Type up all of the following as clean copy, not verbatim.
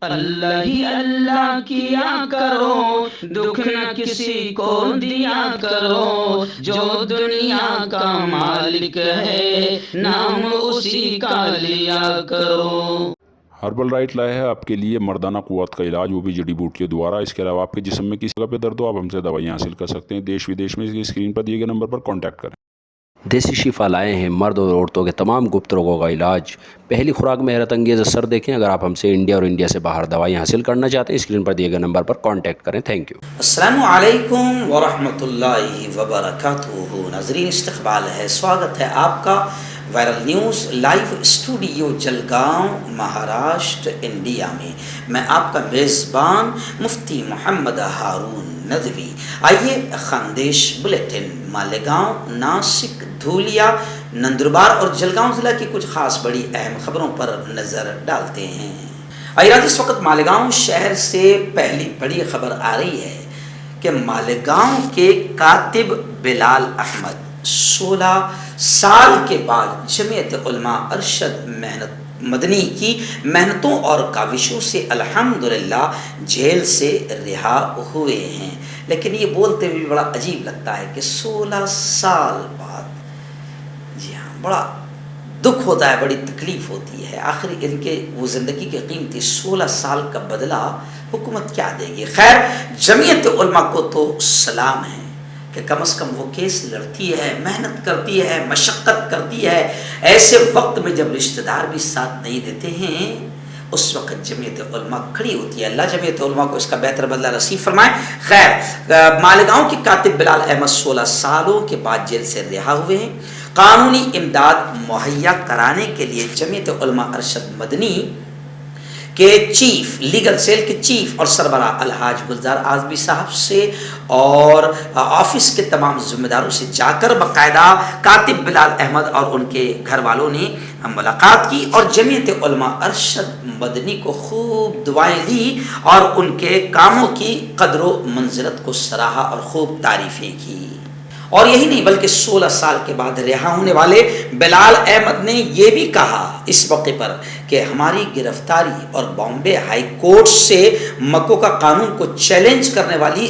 اللہ ہی اللہ کیا کرو، دکھ نہ کسی کو دیا کرو، جو دنیا کا مالک ہے نام اسی کا لیا کرو۔ ہربل رائٹ لائے ہے آپ کے لیے مردانہ قوت کا علاج، وہ بھی جڑی بوٹیوں دوارا۔ اس کے علاوہ آپ کے جسم میں کسی جگہ پہ درد ہو، آپ ہم سے دوائیاں حاصل کر سکتے ہیں دیش ودیش میں۔ اسکرین پر دیے گئے نمبر پر کانٹیکٹ کریں۔ دیسی شفا لائے ہیں مرد اور عورتوں کے تمام گپت روگوں کا علاج۔ پہلی خوراک میں حیرت انگیز اثر دیکھیں۔ اگر آپ ہم سے انڈیا اور انڈیا سے باہر دوائیاں حاصل کرنا چاہتے ہیں، اسکرین پر دیے گئے نمبر پر کانٹیکٹ کریں۔ Thank you. السلام علیکم ورحمۃ اللہ وبرکاتہ۔ ناظرین، استقبال ہے، سواگت ہے آپ کا viral news live studio Jalgaon, Maharashtra, India میں۔ میں آپ کا میزبان مفتی محمد ہارون ندوی۔ آئیے خاندیش بلیٹن مالیگاؤں، ناسک، دھولیا، نندربار اور جلگاؤں ضلع کی کچھ خاص بڑی اہم خبروں پر نظر ڈالتے ہیں۔ آئیے اس وقت مالیگاؤں شہر سے پہلی بڑی خبر آ رہی ہے کہ مالیگاؤں کے کاتب بلال احمد 16 سال کے بعد جمعیت علماء ارشد مدنی کی محنتوں اور کاوشوں سے الحمدللہ جیل سے رہا ہوئے ہیں۔ لیکن یہ بولتے ہوئے بڑا عجیب لگتا ہے کہ 16 سال بعد، جی ہاں، بڑا دکھ ہوتا ہے، بڑی تکلیف ہوتی ہے۔ آخر ان کے وہ زندگی کے قیمتی 16 سال کا بدلہ حکومت کیا دے گی؟ خیر، جمعیت علماء کو تو سلام ہے کہ کم از کم وہ کیس لڑتی ہے، محنت کرتی ہے، مشقت کرتی ہے۔ ایسے وقت میں جب رشتہ دار بھی ساتھ نہیں دیتے ہیں، اس وقت جمعیت علماء کھڑی ہوتی ہے۔ اللہ جمعیت علماء کو اس کا بہتر بدلہ نصیب فرمائے۔ خیر، مالیگاؤں کے کاتب بلال احمد 16 سالوں کے بعد جیل سے رہا ہوئے ہیں۔ قانونی امداد مہیا کرانے کے لیے جمعیت علماء ارشد مدنی کے چیف، لیگل سیل کے چیف اور سربراہ الحاج گلزار اعظمی صاحب سے اور آفس کے تمام ذمہ داروں سے جا کر باقاعدہ کاتب بلال احمد اور ان کے گھر والوں نے ملاقات کی اور جمعیت علماء ارشد مدنی کو خوب دعائیں دی اور ان کے کاموں کی قدر و منزلت کو سراہا اور خوب تعریفیں کی۔ اور یہی نہیں بلکہ 16 سال کے بعد رہا ہونے والے بلال احمد نے یہ بھی کہا اس موقع پر کہ ہماری گرفتاری اور بامبے ہائی کورٹ سے مکو کا قانون کو چیلنج کرنے والی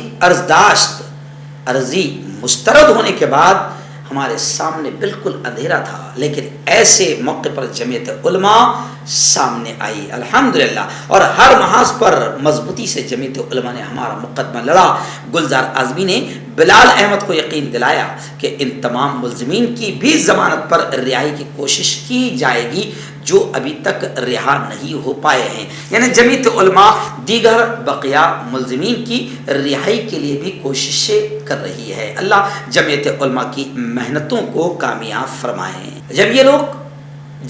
عرضی مسترد ہونے کے بعد ہمارے سامنے بالکل اندھیرا تھا، لیکن ایسے موقع پر جمعیت علماء سامنے آئی الحمدللہ، اور ہر محاذ پر مضبوطی سے جمعیت علماء نے ہمارا مقدمہ لڑا۔ گلزار اعظمی نے بلال احمد کو یقین دلایا کہ ان تمام ملزمین کی بھی ضمانت پر رہائی کی کوشش کی جائے گی جو ابھی تک رہا نہیں ہو پائے ہیں۔ یعنی جمعیت علماء دیگر بقیہ ملزمین کی رہائی کے لیے بھی کوششیں کر رہی ہے۔ اللہ جمعیت علماء کی محنتوں کو کامیاب فرمائیں۔ جب یہ لوگ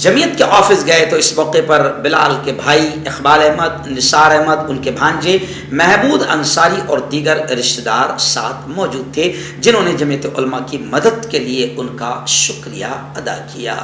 جمعیت کے آفس گئے تو اس موقع پر بلال کے بھائی اقبال احمد، نثار احمد، ان کے بھانجے محمود انصاری اور دیگر رشتہ دار ساتھ موجود تھے، جنہوں نے جمعیت علماء کی مدد کے لیے ان کا شکریہ ادا کیا۔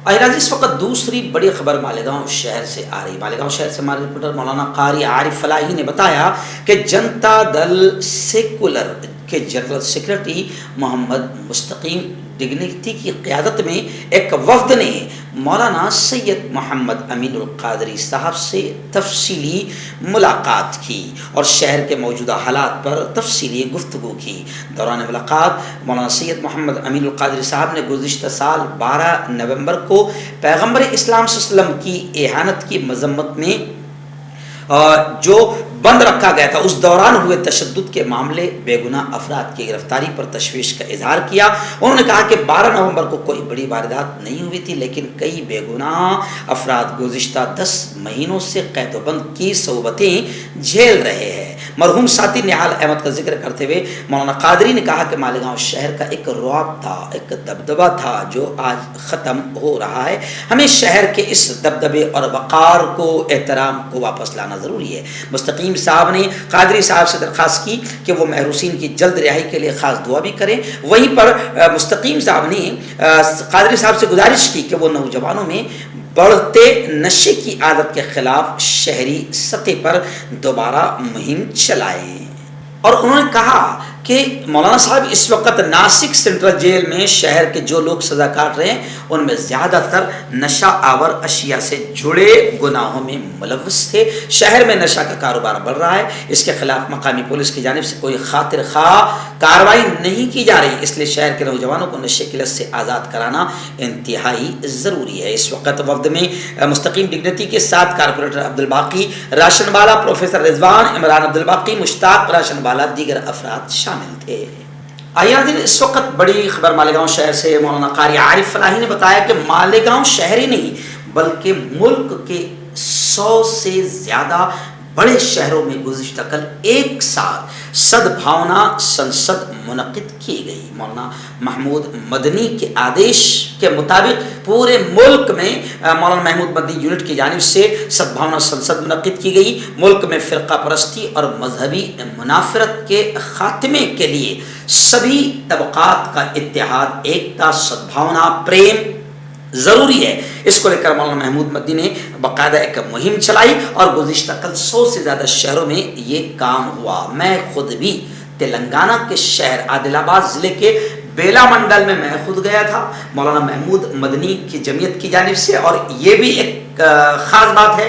آئیے اس وقت دوسری بڑی خبر مالیگاؤں شہر سے آ رہی۔ مالیگاؤں شہر سے ہمارے رپورٹر مولانا قاری عارف فلاحی نے بتایا کہ جنتا دل سیکولر کے جنرل سیکرٹری محمد مستقیم ڈگنیتی کی قیادت میں ایک وفد نے مولانا سید محمد امین القادری صاحب سے تفصیلی ملاقات کی اور شہر کے موجودہ حالات پر تفصیلی گفتگو کی۔ دوران ملاقات مولانا سید محمد امین القادری صاحب نے گزشتہ سال 12 نومبر کو پیغمبر اسلام صلی اللہ علیہ وسلم کی اہانت کی مذمت میں جو بند رکھا گیا تھا، اس دوران ہوئے تشدد کے معاملے، بے گناہ افراد کی گرفتاری پر تشویش کا اظہار کیا۔ انہوں نے کہا کہ 12 نومبر کو کوئی بڑی واردات نہیں ہوئی تھی، لیکن کئی بے گناہ افراد گزشتہ 10 مہینوں سے قید و بند کی صعوبتیں جھیل رہے ہیں۔ مرحوم ساتھی نہال احمد کا ذکر کرتے ہوئے مولانا قادری نے کہا کہ مالیگاؤں شہر کا ایک رعب تھا، ایک دبدبہ تھا جو آج ختم ہو رہا ہے۔ ہمیں شہر کے اس دبدبے اور وقار کو، احترام کو واپس لانا ضروری ہے۔ مستقیم صاحب نے قادری صاحب سے درخواست کی کہ وہ محروسین کی جلد رہائی کے لیے خاص دعا بھی کریں۔ وہیں پر مستقیم صاحب نے قادری صاحب سے گزارش کی کہ وہ نوجوانوں میں بڑھتے نشے کی عادت کے خلاف شہری سطح پر دوبارہ مہم چلائیں، اور انہوں نے کہا کہ کہ مولانا صاحب اس وقت ناسک سینٹرل جیل میں شہر کے جو لوگ سزا کاٹ رہے ہیں ان میں زیادہ تر نشہ آور اشیاء سے جڑے گناہوں میں ملوث تھے. شہر میں نشہ کا کاروبار بڑھ رہا ہے. اس کے خلاف مقامی پولیس کی جانب سے کوئی خاطر خواہ کارروائی نہیں کی جا رہی. اس لیے شہر کے نوجوانوں کو نشے کی لت سے آزاد کرانا انتہائی ضروری ہے. اس وقت وفد میں مستقیم ڈگنیٹی کے ساتھ کارپوریٹر عبدالباقی راشن والا، پروفیسر رضوان، عمران عبدالباقی، مشتاق راشن والا، دیگر افراد شامل تھے. آئیے اس وقت بڑی خبر مالیگاؤں شہر سے مولانا قاری عارف فلاحی نے بتایا کہ مالیگاؤں شہر ہی نہیں بلکہ ملک کے 100 سے زیادہ بڑے شہروں میں گزشتہ کل ایک ساتھ سدبھاونا سنسد منعقد کی گئی. مولانا محمود مدنی کے آدیش کے مطابق پورے ملک میں مولانا محمود مدنی یونٹ کی جانب سے سدبھاونا سنسد منعقد کی گئی. ملک میں فرقہ پرستی اور مذہبی منافرت کے خاتمے کے لیے سبھی طبقات کا اتحاد، ایکتا، سدبھاونا، پریم ضروری ہے. اس کو لے کر مولانا محمود مدنی نے باقاعدہ ایک مہم چلائی اور گزشتہ کل 100 سے زیادہ شہروں میں یہ کام ہوا. میں خود بھی تلنگانہ کے شہر عادل آباد ضلع کے بیلا منڈل میں خود گیا تھا مولانا محمود مدنی کی جمعیت کی جانب سے. اور یہ بھی ایک خاص بات ہے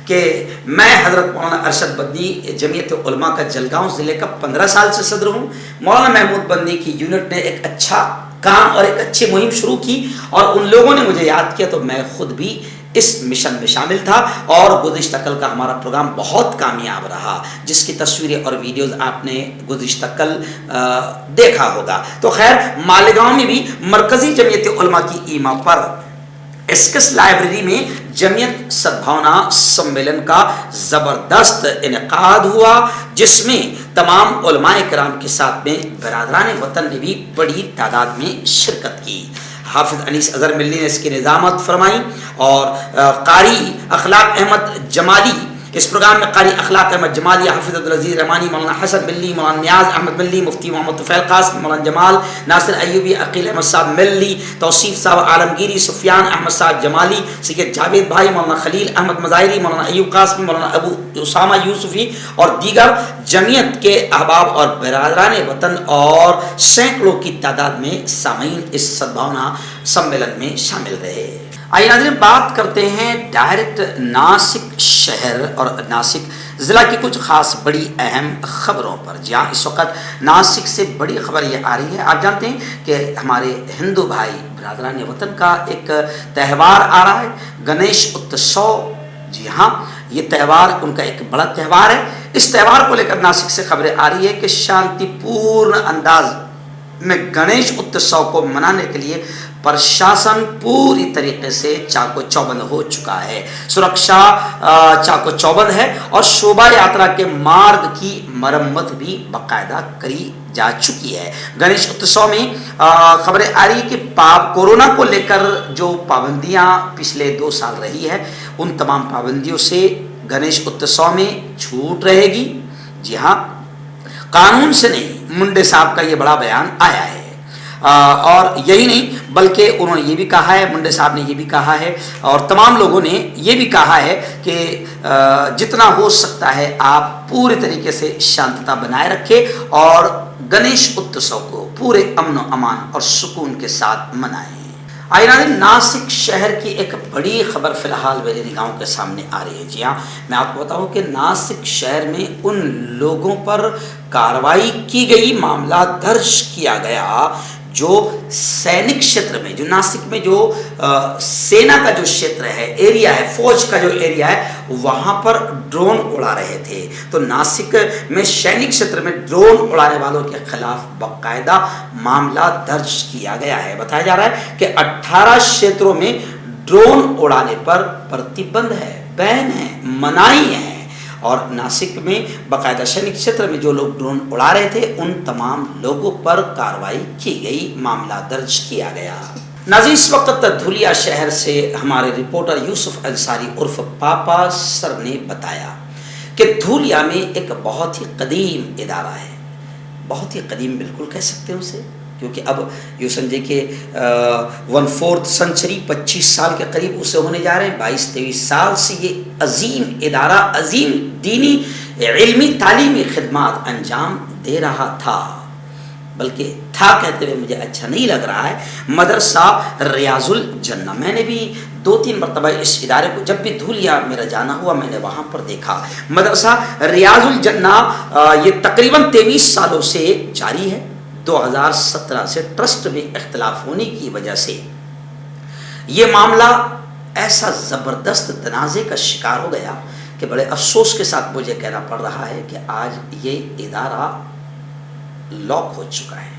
کہ میں حضرت مولانا ارشد مدنی جمعیت علماء کا جلگاؤں ضلع کا 15 سال سے صدر ہوں. مولانا محمود مدنی کی یونٹ نے ایک اچھا کام اور ایک اچھی مہم شروع کی اور ان لوگوں نے مجھے یاد کیا تو میں خود بھی اس مشن میں شامل تھا. اور گزشتہ کل کا ہمارا پروگرام بہت کامیاب رہا جس کی تصویریں اور ویڈیوز آپ نے گزشتہ کل دیکھا ہوگا. تو خیر مالیگاؤں میں بھی مرکزی جمعیت علماء کی ایما پر ایسکس لائبریری میں جمعیت سدبھاونا سمیلن کا زبردست انعقاد ہوا جس میں تمام علماء کرام کے ساتھ میں برادران وطن نے بھی بڑی تعداد میں شرکت کی. حافظ انیس اظہر ملی نے اس کی نظامت فرمائی اور قاری اخلاق احمد جمالی اس پروگرام میں قاری اخلاق احمد جمالی، حافظ عبدالعزیز رحمانی، مولانا حسن ملی، مولانا نیاز احمد ملی، مفتی محمد طفیل قاسم، مولانا جمال ناصر ایوبی، عقیل احمد صاحب ملی، توصیف صاحب عالمگیری، سفیان احمد صاحب جمالی، سید جاوید بھائی، مولانا خلیل احمد مظاہری، مولانا ایوب قاسمی، مولانا ابو اسامہ یوسفی اور دیگر جمعیت کے احباب اور برادران وطن اور سینکڑوں کی تعداد میں سامعین اس سدبھاونا سمیلن میں شامل رہے. آئیے ناظرین بات کرتے ہیں ڈائریکٹ ناسک شہر اور ناسک ضلع کی کچھ خاص بڑی اہم خبروں پر. جی ہاں، اس وقت ناسک سے بڑی خبر یہ آ رہی ہے. آپ جانتے ہیں کہ ہمارے ہندو بھائی برادران وطن کا ایک تہوار آ رہا ہے، گنیش اتسو. جی ہاں، یہ تہوار ان کا ایک بڑا تہوار ہے. اس تہوار کو لے کر ناسک سے خبریں آ رہی ہے کہ شانتی پورن انداز میں گنیش اتسو کو منانے کے لیے پرشاسن پوری طریقے سے چاکو چوبند ہو چکا ہے. سرکشا چاکو چوبند ہے اور شوبھا یاترا کے مارگ کی مرمت بھی باقاعدہ کری جا چکی ہے. گنیش اتسو میں خبریں آ رہی کہ کورونا کو لے کر جو پابندیاں پچھلے 2 سال رہی ہے ان تمام پابندیوں سے گنیش اتسو میں چھوٹ رہے گی. جی ہاں، قانون سے نہیں، منڈے صاحب کا یہ بڑا بیان آیا ہے. اور یہی نہیں بلکہ انہوں نے یہ بھی کہا ہے، منڈے صاحب نے یہ بھی کہا ہے اور تمام لوگوں نے یہ بھی کہا ہے کہ جتنا ہو سکتا ہے آپ پورے طریقے سے شانتتا بنائے رکھے اور گنیش اتسو کو پورے امن و امان اور سکون کے ساتھ منائیں. آئیے ناسک شہر کی ایک بڑی خبر فی الحال میری نگاہوں کے سامنے آ رہی ہے. جی ہاں، میں آپ کو بتاؤں کہ ناسک شہر میں ان لوگوں پر کارروائی کی گئی، معاملہ درج کیا گیا جو سینک شیتر میں، جو ناسک میں جو سینا کا جو شیتر ہے، ایریا ہے، فوج کا جو ایریا ہے، وہاں پر ڈرون اڑا رہے تھے. تو ناسک میں سینک شیتر میں ڈرون اڑانے والوں کے خلاف باقاعدہ معاملہ درج کیا گیا ہے. بتایا جا رہا ہے کہ 18 شیتروں میں ڈرون اڑانے پر پرتیبند ہے، بین ہے، منائی ہے. اور ناسک میں باقاعدہ سینک چھیتر میں جو لوگ ڈرون اڑا رہے تھے ان تمام لوگوں پر کارروائی کی گئی، معاملہ درج کیا گیا. ناظرین اس وقت دھولیا شہر سے ہمارے رپورٹر یوسف انصاری عرف پاپا سر نے بتایا کہ دھولیا میں ایک بہت ہی قدیم ادارہ ہے، بہت ہی قدیم بالکل کہہ سکتے ہیں اسے، کیونکہ اب یوں سمجھے کہ 1/4 سنچری 25 سال کے قریب اسے ہونے جا رہے ہیں. 22-23 سال سے یہ عظیم ادارہ عظیم دینی علمی تعلیمی خدمات انجام دے رہا تھا. بلکہ تھا کہتے ہوئے مجھے اچھا نہیں لگ رہا ہے، مدرسہ ریاض الجنہ. میں نے بھی 2-3 مرتبہ اس ادارے کو، جب بھی دھولیا میرا جانا ہوا میں نے وہاں پر دیکھا. مدرسہ ریاض الجنہ یہ تقریباً 23 سالوں سے جاری ہے. 2017 سے ٹرسٹ میں اختلاف ہونے کی وجہ سے یہ معاملہ ایسا زبردست تنازع کا شکار ہو گیا کہ بڑے افسوس کے ساتھ مجھے کہنا پڑ رہا ہے کہ آج یہ ادارہ لاک ہو چکا ہے،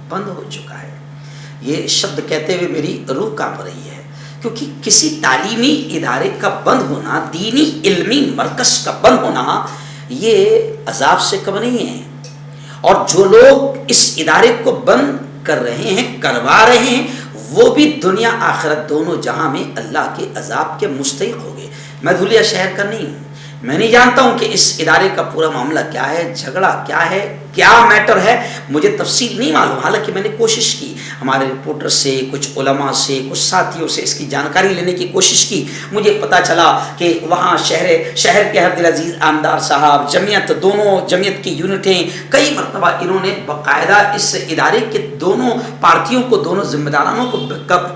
بند ہو چکا ہے. یہ شبد کہتے ہوئے میری روح کانپ رہی ہے، کیونکہ کسی تعلیمی ادارے کا بند ہونا، دینی علمی مرکز کا بند ہونا، یہ عذاب سے کم نہیں ہے. اور جو لوگ اس ادارے کو بند کر رہے ہیں، کروا رہے ہیں، وہ بھی دنیا آخرت دونوں جہاں میں اللہ کے عذاب کے مستحق ہو گئے. میں دھولیا شہر کا نہیں ہوں، میں نہیں جانتا ہوں کہ اس ادارے کا پورا معاملہ کیا ہے، جھگڑا کیا ہے، کیا میٹر ہے، مجھے تفصیل نہیں معلوم. حالانکہ میں نے کوشش کی، ہمارے رپورٹر سے، کچھ علماء سے، کچھ ساتھیوں سے اس کی جانکاری لینے کی کوشش کی. مجھے پتا چلا کہ وہاں شہر کے عبد العزیز آمدار صاحب، جمعیت، دونوں جمعیت کی یونٹیں، کئی مرتبہ انہوں نے باقاعدہ اس ادارے کے دونوں پارٹیوں کو، دونوں ذمہ دارانوں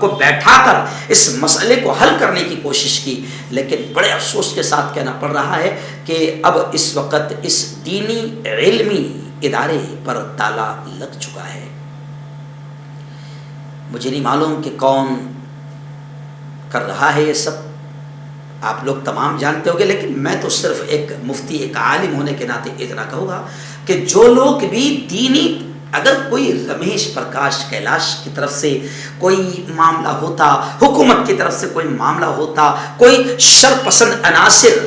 کو بیٹھا کر اس مسئلے کو حل کرنے کی کوشش کی. لیکن بڑے افسوس کے ساتھ کہنا پڑ رہا ہے کہ اب اس وقت اس دینی علمی ادارے پر تالا لگ چکا ہے. مجھے نہیں معلوم کہ کون کر رہا ہے یہ سب، آپ لوگ تمام جانتے ہو گے، لیکن میں تو صرف ایک مفتی، ایک عالم ہونے کے ناطے اتنا کہوں گا کہ جو لوگ بھی دینی، اگر کوئی رمیش پرکاش کیلاش کی طرف سے کوئی معاملہ ہوتا، حکومت کی طرف سے کوئی معاملہ ہوتا، کوئی شر پسند عناصر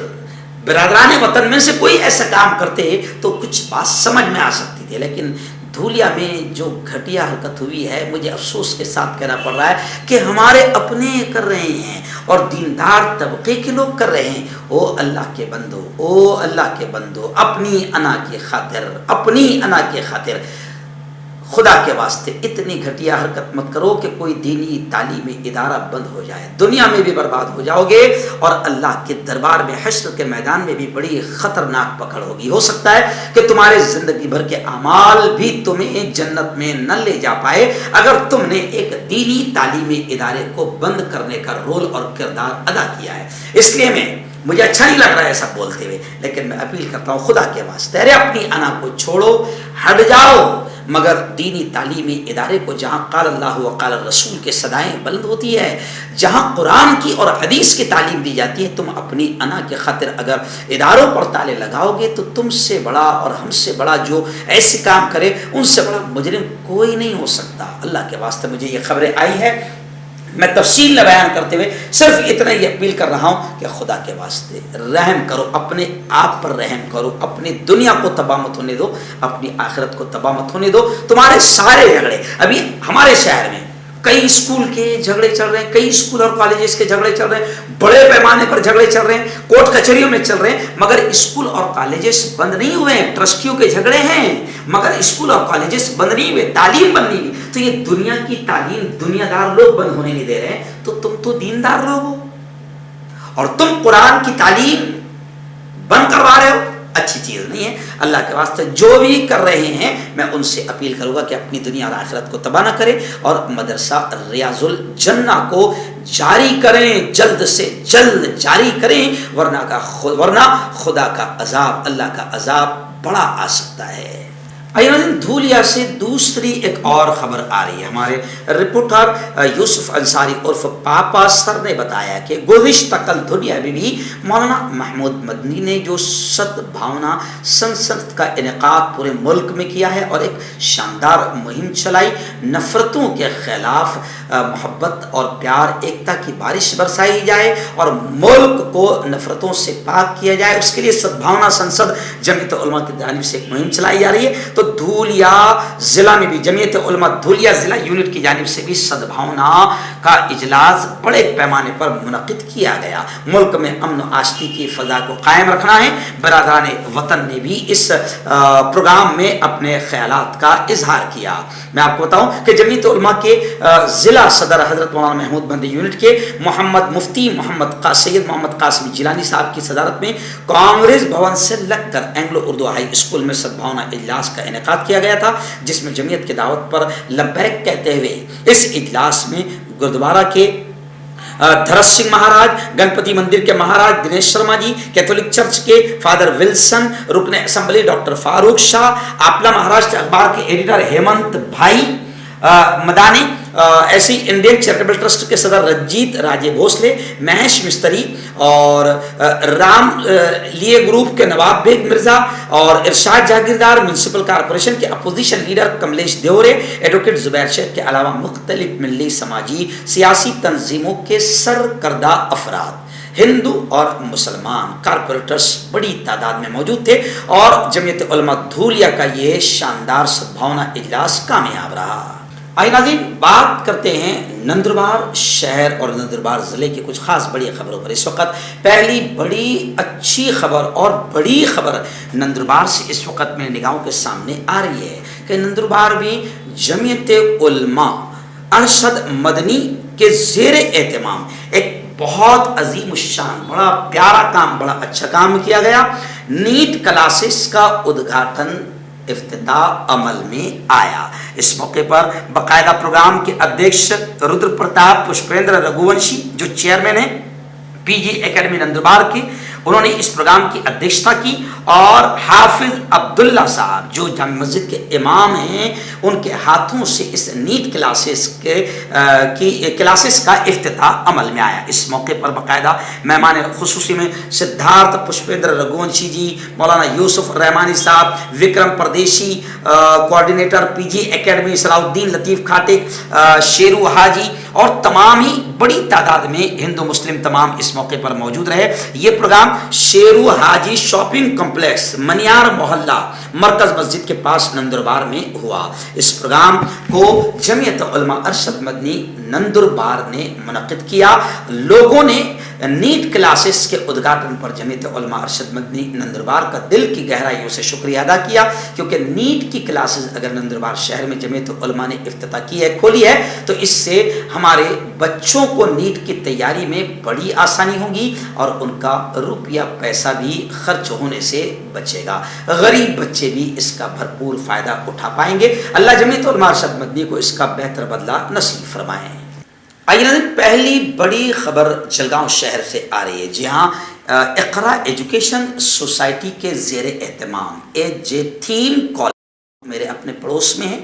برادران وطن میں سے کوئی ایسا کام کرتے تو کچھ بات سمجھ میں آ سکتی تھی. لیکن دھولیا میں جو گھٹیا حرکت ہوئی ہے، مجھے افسوس کے ساتھ کہنا پڑ رہا ہے کہ ہمارے اپنے کر رہے ہیں اور دیندار طبقے کے لوگ کر رہے ہیں. او اللہ کے بندو، او اللہ کے بندو، اپنی انا کی خاطر، اپنی انا کی خاطر خدا کے واسطے اتنی گھٹیا حرکت مت کرو کہ کوئی دینی تعلیمی ادارہ بند ہو جائے. دنیا میں بھی برباد ہو جاؤ گے اور اللہ کے دربار میں، حشر کے میدان میں بھی بڑی خطرناک پکڑ ہوگی. ہو سکتا ہے کہ تمہارے زندگی بھر کے اعمال بھی تمہیں جنت میں نہ لے جا پائے اگر تم نے ایک دینی تعلیمی ادارے کو بند کرنے کا رول اور کردار ادا کیا ہے. اس لیے مجھے اچھا نہیں لگ رہا ہے ایسا بولتے ہوئے، لیکن میں اپیل کرتا ہوں خدا کے واسطے، ارے اپنی انا کو چھوڑو، ہٹ جاؤ، مگر دینی تعلیمی ادارے کو جہاں قال اللہ و قال الرسول کے صدائیں بلند ہوتی ہے، جہاں قرآن کی اور حدیث کی تعلیم دی جاتی ہے، تم اپنی انا کے خاطر اگر اداروں پر تالے لگاؤ گے تو تم سے بڑا اور ہم سے بڑا جو ایسے کام کرے، ان سے بڑا مجرم کوئی نہیں ہو سکتا. اللہ کے واسطے مجھے یہ خبریں آئی ہے، میں تفصیل نہ بیان کرتے ہوئے صرف اتنا ہی اپیل کر رہا ہوں کہ خدا کے واسطے رحم کرو، اپنے آپ پر رحم کرو، اپنی دنیا کو تباہ مت ہونے دو، اپنی آخرت کو تباہ مت ہونے دو. تمہارے سارے جھگڑے، ابھی ہمارے شہر میں کئی اسکول کے جھگڑے چل رہے ہیں، کئی اسکول اور کالجز کے جھگڑے چل رہے ہیں، بڑے پیمانے پر جھگڑے چل رہے ہیں، کورٹ کچہریوں میں چل رہے ہیں، مگر اسکول اور کالجز بند نہیں ہوئے ہیں. ٹرسٹیوں کے جھگڑے ہیں مگر اسکول اور کالجز بند نہیں ہوئے، تعلیم بند نہیں ہوئی. تو یہ دنیا کی تعلیم دنیا دار لوگ بند ہونے نہیں دے رہے ہیں، تو تم تو دیندار لوگ ہو اور تم قرآن کی تعلیم بند کروا رہے ہو. اچھی چیز نہیں ہے. اللہ کے واسطے جو بھی کر رہے ہیں میں ان سے اپیل کروں گا کہ اپنی دنیا اور آخرت کو تباہ نہ کریں اور مدرسہ ریاض الجنہ کو جاری کریں، جلد سے جلد جاری کریں، ورنہ خدا کا عذاب، اللہ کا عذاب بڑا آ سکتا ہے. دھولیا سے دوسری ایک اور خبر آ رہی ہے. ہمارے رپورٹر یوسف انصاری عرف پاپا سر نے بتایا کہ گزشتہ کل دھولیا میں بھی مولانا محمود مدنی نے جو سدبھاونا سنسد کا انعقاد پورے ملک میں کیا ہے اور ایک شاندار مہم چلائی، نفرتوں کے خلاف محبت اور پیار ایکتا کی بارش برسائی جائے اور ملک کو نفرتوں سے پاک کیا جائے، اس کے لیے سدبھاونا سنسد جمعیت علماء کی جانب سے ایک مہم چلائی جا رہی ہے. تو دھولیا ضلع میں بھی جمعیت علماء دھولیا ضلع یونٹ کی جانب سے بھی سدبھاونا کا اجلاس بڑے پیمانے پر منعقد کیا گیا. ملک میں امن و آشتی کی فضا کو قائم رکھنا ہے. برادران وطن نے بھی اس پروگرام میں اپنے خیالات کا اظہار کیا. میں آپ کو بتاؤں کہ جمعیت علماء کے ضلع صدر حضرت مولانا محمود مدنی یونٹ کے مفتی سید محمد قاسم جیلانی صاحب کی صدارت میں کانگریس بھون سے لگ کر اینگلو اردو ہائی اسکول میں سدبھاونا اجلاس کا انعقاد کیا گیا تھا، جس میں جمعیت کی دعوت پر لبیک کہتے ہوئے اس اجلاس میں گردوارہ کے دھرت سنگھ مہاراج، گنپتی مندر کے مہاراج دنیش شرما جی، کیتھولک چرچ کے فادر ولسن، رکن اسمبلی ڈاکٹر فاروق شاہ، آپلا مہاراشٹر اخبار کے ایڈیٹر ہیمنت بھائی مدانی، ایسی انڈین چیریٹیبل ٹرسٹ کے صدر رنجیت راجے بھوسلے، مہیش مستری اور رام لیے گروپ کے نواب بیگ مرزا اور ارشاد جاگیردار، میونسپل کارپوریشن کے اپوزیشن لیڈر کملیش دیورے، ایڈوکیٹ زبیر شیخ کے علاوہ مختلف ملی سماجی سیاسی تنظیموں کے سرکردہ افراد، ہندو اور مسلمان کارپوریٹرز بڑی تعداد میں موجود تھے اور جمعیت علماء دھولیا کا یہ شاندار سدبھاونا اجلاس کامیاب رہا۔ آئیے ناظرین، بات کرتے ہیں نندربار شہر اور نندربار ضلع کی کچھ خاص بڑی خبروں پر۔ اس وقت پہلی بڑی اچھی خبر اور بڑی خبر نندربار سے اس وقت میرے نگاہوں کے سامنے آ رہی ہے کہ نندربار میں جمعیت علماء ارشد مدنی کے زیر اہتمام ایک بہت عظیم الشان، بڑا پیارا کام، بڑا اچھا کام کیا گیا۔ نیٹ کلاسز کا ادگھاٹن افتتاح عمل میں آیا۔ اس موقع پر باقاعدہ پروگرام کے ادھیکش رودر پرتاپ پشپیندر رگھوونشی جو چیئرمین ہیں پی جی اکیڈمی نندربار کے، انہوں نے اس پروگرام کی ادھیکشتا کی اور حافظ عبداللہ صاحب جو جامع مسجد کے امام ہیں، ان کے ہاتھوں سے اس نیٹ کلاسز کا افتتاح عمل میں آیا۔ اس موقع پر باقاعدہ مہمان خصوصی میں سدھارتھ پشپیندر رگھوونشی جی، مولانا یوسف رحمانی صاحب، وکرم پردیشی کوآرڈینیٹر پی جی اکیڈمی، صلاح الدین لطیف کھاٹک، شیرو حاجی اور تمام ہی بڑی تعداد میں ہندو مسلم تمام اس موقع پر موجود رہے۔ یہ پروگرام شیرو حاجی شاپنگ کمپلیکس منیار محلہ مرکز مسجد کے پاس نندربار میں ہوا۔ اس پروگرام کو جمعیت علماء ارشد مدنی نندربار نے منعقد کیا۔ لوگوں نے نیٹ کلاسز کے ادگھاٹن پر جمعیت علماء ارشد مدنی نندربار کا دل کی گہرائیوں سے شکریہ ادا کیا، کیونکہ نیٹ کی کلاسز اگر نندربار شہر میں جمعیت علماء نے افتتاح کی ہے، کھولی ہے، تو اس سے ہمارے بچوں کو نیٹ کی تیاری میں بڑی آسانی ہوگی اور ان کا روپیہ پیسہ بھی خرچ ہونے سے بچے گا، غریب بچے بھی اس کا بھرپور فائدہ اٹھا پائیں گے۔ اللہ جمعیت علماء ارشد مدنی کو اس کا بہتر بدلہ نصیب فرمائے۔ آئیے پہلی بڑی خبر جلگاؤں شہر سے آ رہی ہے، جہاں اقرا ایجوکیشن سوسائٹی کے زیر اہتمام یتیم کالج میرے اپنے پڑوس میں ہے۔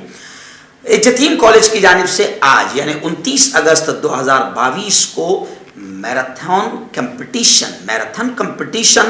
یتیم کالج کی جانب سے آج یعنی 29 اگست 2022 کو میراتھن کمپٹیشن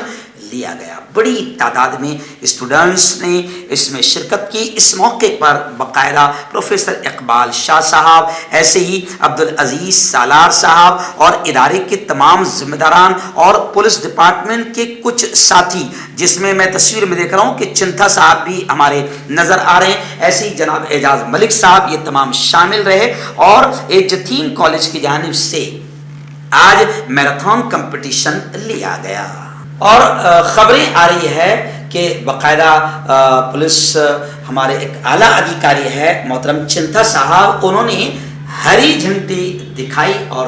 لیا گیا۔ بڑی تعداد میں اسٹوڈنٹس نے اس میں شرکت کی۔ اس موقع پر باقاعدہ پروفیسر اقبال شاہ صاحب، ایسے ہی عبدالعزیز سالار صاحب اور ادارے کے تمام ذمہ داران اور پولیس ڈپارٹمنٹ کے کچھ ساتھی، جس میں تصویر میں دیکھ رہا ہوں کہ چنتھا صاحب بھی ہمارے نظر آ رہے ہیں، ایسے ہی جناب اعجاز ملک صاحب، یہ تمام شامل رہے اور یتیم کالج کی جانب سے آج میراتھن کمپٹیشن لیا گیا۔ اور خبریں آ رہی ہے کہ باقاعدہ پولیس ہمارے ایک اعلیٰ ادھیکاری ہے محترم چنتھا صاحب، انہوں نے ہری جھنڈی دکھائی اور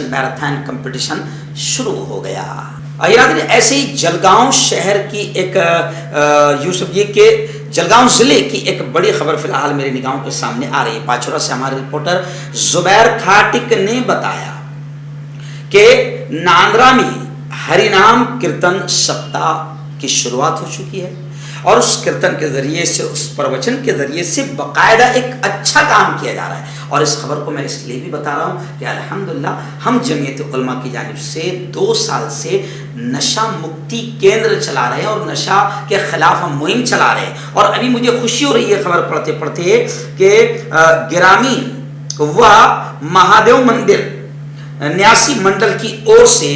میراتھن کمپٹیشن شروع ہو گیا۔ ایسے ہی جلگاؤں شہر کی ایک یوسف جی کے جلگاؤں ضلع کی ایک بڑی خبر فی الحال میرے نگاہوں کے سامنے آ رہی ہے۔ پاچورا سے ہمارے رپورٹر زبیر کھاٹک نے بتایا کہ ناندرا میں ہری نام کیرتن سپتاہ کی شروعات ہو چکی ہے اور اس کیرتن کے ذریعے سے، اس پروچن کے ذریعے سے باقاعدہ ایک اچھا کام کیا جا رہا ہے۔ اور اس خبر کو میں اس لیے بھی بتا رہا ہوں کہ الحمدللہ ہم جمعیت علماء کی جانب سے 2 سال سے نشہ مکتی کیندر چلا رہے ہیں اور نشہ کے خلاف ہم مہم چلا رہے ہیں۔ اور ابھی مجھے خوشی ہو رہی ہے خبر پڑھتے پڑھتے کہ گرامی و مہادیو مندر نیاسی منڈل کی اور سے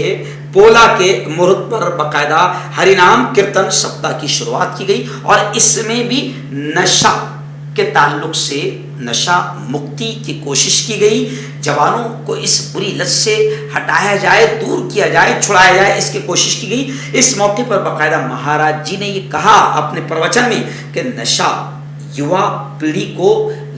پولا کے مہورت پر باقاعدہ ہری نام کیرتن سپتاہ کی شروعات کی گئی اور اس میں بھی نشہ کے تعلق سے نشہ مکتی کی کوشش کی گئی۔ جوانوں کو اس بری لت سے ہٹایا جائے، دور کیا جائے، چھڑایا جائے، اس کی کوشش کی گئی۔ اس موقع پر باقاعدہ مہاراج جی نے یہ کہا اپنے پروچن میں کہ نشہ یوا پیڑھی کو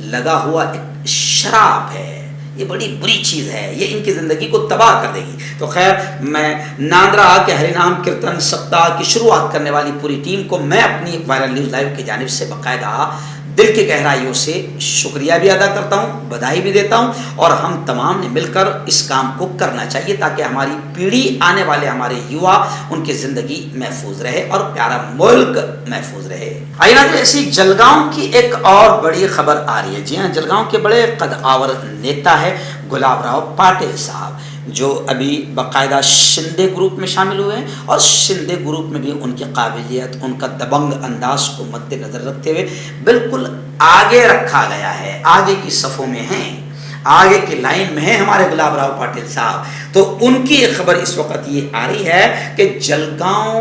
لگا ہوا ایک شراب ہے، یہ بڑی بری چیز ہے، یہ ان کی زندگی کو تباہ کر دے گی۔ تو خیر، میں ناندرا کے ہری نام کیرتن سپتاہ کی شروعات کرنے والی پوری ٹیم کو میں اپنی وائرل نیوز لائیو کی جانب سے باقاعدہ دل کی گہرائیوں سے شکریہ بھی ادا کرتا ہوں، بدھائی بھی دیتا ہوں، اور ہم تمام نے مل کر اس کام کو کرنا چاہیے تاکہ ہماری پیڑھی، آنے والے ہمارے یوا، ان کی زندگی محفوظ رہے اور پیارا ملک محفوظ رہے۔ آئیے ناظرین، ایسی جلگاؤں کی ایک اور بڑی خبر آ رہی ہے۔ جی ہاں، جلگاؤں کے بڑے قد آور نیتا ہے گلاب راؤ پاٹل صاحب، جو ابھی باقاعدہ شندے گروپ میں شامل ہوئے ہیں، اور شندے گروپ میں بھی ان کی قابلیت، ان کا دبنگ انداز کو مد نظر رکھتے ہوئے بالکل آگے رکھا گیا ہے، آگے کی صفوں میں ہیں، آگے کی لائن میں ہیں ہمارے گلاب راؤ پاٹل صاحب۔ تو ان کی ایک خبر اس وقت یہ آ رہی ہے کہ جلگاؤں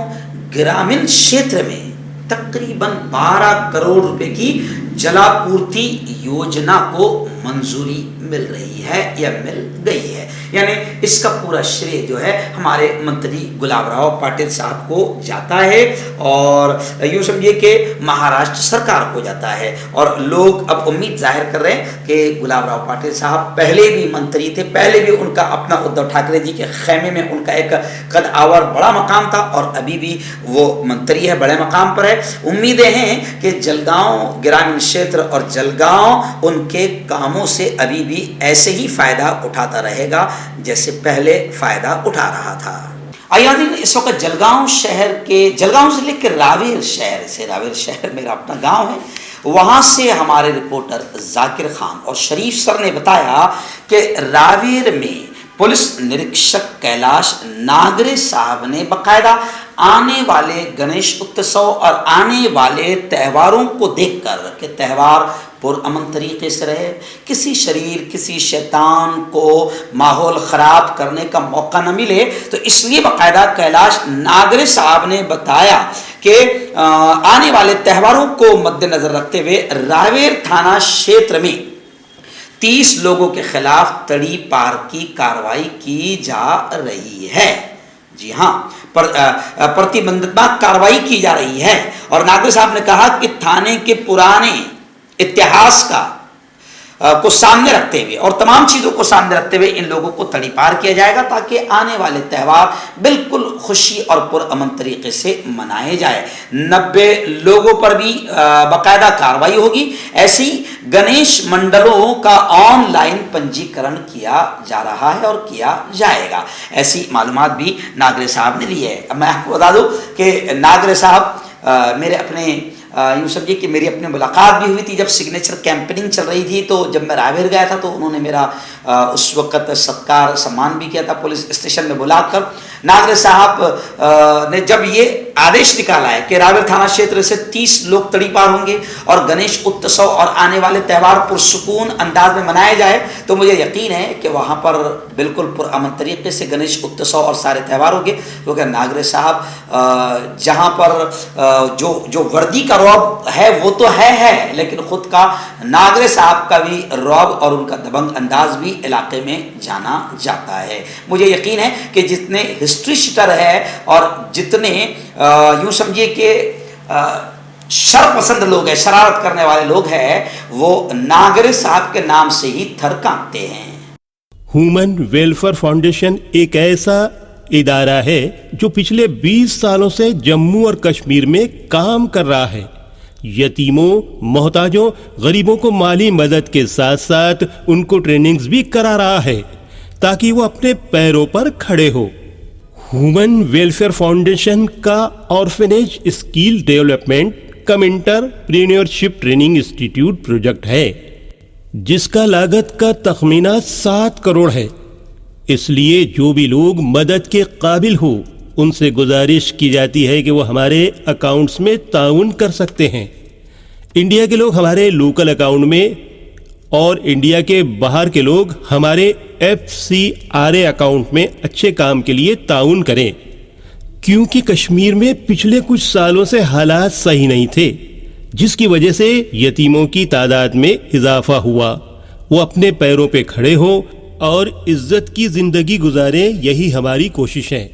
گرامین چھیتر میں تقریباً 12 کروڑ روپے کی جلا پورتی یوجنا کو منظوری مل رہی ہے یا مل گئی ہے، یعنی اس کا پورا شرے جو ہے ہمارے منتری گلاب راؤ پاٹل صاحب کو جاتا ہے، اور یوں سمجھیے کہ مہاراشٹر سرکار کو جاتا ہے۔ اور لوگ اب امید ظاہر کر رہے ہیں کہ گلاب راؤ پاٹل صاحب پہلے بھی منتری تھے، پہلے بھی ان کا اپنا ادھو ٹھاکرے جی کے خیمے میں ان کا ایک قد آور بڑا مقام تھا، اور ابھی بھی وہ منتری ہے، بڑے مقام پر ہے۔ امیدیں ہیں کہ جلگاؤں گرامین چھیتر اور جلگاؤں ان کے کاموں سے ابھی بھی ایسے ہی فائدہ اٹھاتا رہے گا جیسے پہلے فائدہ اٹھا رہا تھا۔ آئیے اس وقت جلگاؤں شہر کے، جلگاؤں سے لے کے راویر شہر سے، راویر شہر میرا اپنا گاؤں ہے، وہاں سے ہمارے رپورٹر ذاکر خان اور شریف سر نے بتایا کہ راویر میں پولیس نریکشک کیلاش ناگرے صاحب نے باقاعدہ آنے والے گنیش اتسو اور آنے والے تہواروں کو دیکھ کر کہ تہوار پرامن طریقے سے رہے، کسی شریر، کسی شیطان کو ماحول خراب کرنے کا موقع نہ ملے، تو اس لیے باقاعدہ کیلاش ناگرے صاحب نے بتایا کہ آنے والے تہواروں کو مد نظر رکھتے ہوئے راویر تھانہ شیتر میں 30 لوگوں کے خلاف تڑی پار کی کارروائی کی جا رہی ہے۔ جی ہاں، پرتیبندھمک کارروائی کی جا رہی ہے، اور ناگرے صاحب نے کہا کہ تھانے کے پرانے اتہاس کو سامنے رکھتے ہوئے اور تمام چیزوں کو سامنے رکھتے ہوئے ان لوگوں کو تڑی پار کیا جائے گا تاکہ آنے والے تہوار بالکل خوشی اور پرامن طریقے سے منائے جائے۔ 90 لوگوں پر بھی باقاعدہ کارروائی ہوگی۔ ایسی گنیش منڈلوں کا آن لائن پنجی کرن کیا جا رہا ہے اور کیا جائے گا، ایسی معلومات بھی ناگرے صاحب نے لی ہے۔ اب میں آپ کو بتا دوں کہ ناگرے صاحب میرے اپنے یوں سمجھیے کہ میری اپنی ملاقات بھی ہوئی تھی جب سگنیچر کیمپیننگ چل رہی تھی، تو جب میں راویر گیا تھا تو انہوں نے میرا اس وقت ستکار سمان بھی کیا تھا پولیس اسٹیشن میں بلا کر۔ ناگرے صاحب نے جب یہ آدیش نکالا ہے کہ راویر تھانہ چھیتر سے 30 لوگ تڑی پار ہوں گے اور گنیش اتسو اور آنے والے تہوار پرسکون انداز میں منائے جائے، تو مجھے یقین ہے کہ وہاں پر بالکل پرامن طریقے سے گنیش اتسو اور سارے تہوار ہوں گے، کیونکہ ناگرے صاحب جہاں پر جو وردی کا رعب ہے وہ تو ہے، لیکن خود کا ناگرے صاحب کا بھی رعب اور ان کا دبنگ انداز بھی علاقے میں جانا جاتا ہے۔ مجھے یقین ہے کہ جتنے ہسٹری شیٹر ہے اور جتنے یوں سمجھیے کہ شر پسند لوگ ہیں، شرارت کرنے والے لوگ ہیں، وہ ناگرے صاحب کے نام سے ہی تھر کانپتے ہیں۔ ہیومن ویلفیئر فاؤنڈیشن ایک ایسا ادارہ ہے جو پچھلے 20 سالوں سے جموں اور کشمیر میں کام کر رہا ہے۔ یتیموں، محتاجوں، غریبوں کو مالی مدد کے ساتھ ساتھ ان کو ٹریننگز بھی کرا رہا ہے تاکہ وہ اپنے پیروں پر کھڑے ہو۔ ہیومن ویلفیئر فاؤنڈیشن کا آرفنیج اسکل ڈیولپمنٹ کم انٹرپرینیورشپ ٹریننگ انسٹیٹیوٹ پروجیکٹ ہے جس کا لاگت کا تخمینہ 7 کروڑ ہے۔ اس لیے جو بھی لوگ مدد کے قابل ہو ان سے گزارش کی جاتی ہے کہ وہ ہمارے اکاؤنٹس میں تعاون کر سکتے ہیں۔ انڈیا کے لوگ ہمارے لوکل اکاؤنٹ میں اور انڈیا کے باہر کے لوگ ہمارے FCRA اکاؤنٹ میں اچھے کام کے لیے تعاون کریں، کیونکہ کشمیر میں پچھلے کچھ سالوں سے حالات صحیح نہیں تھے، جس کی وجہ سے یتیموں کی تعداد میں اضافہ ہوا۔ وہ اپنے پیروں پہ کھڑے ہوں اور عزت کی زندگی گزاریں، یہی ہماری کوشش ہے۔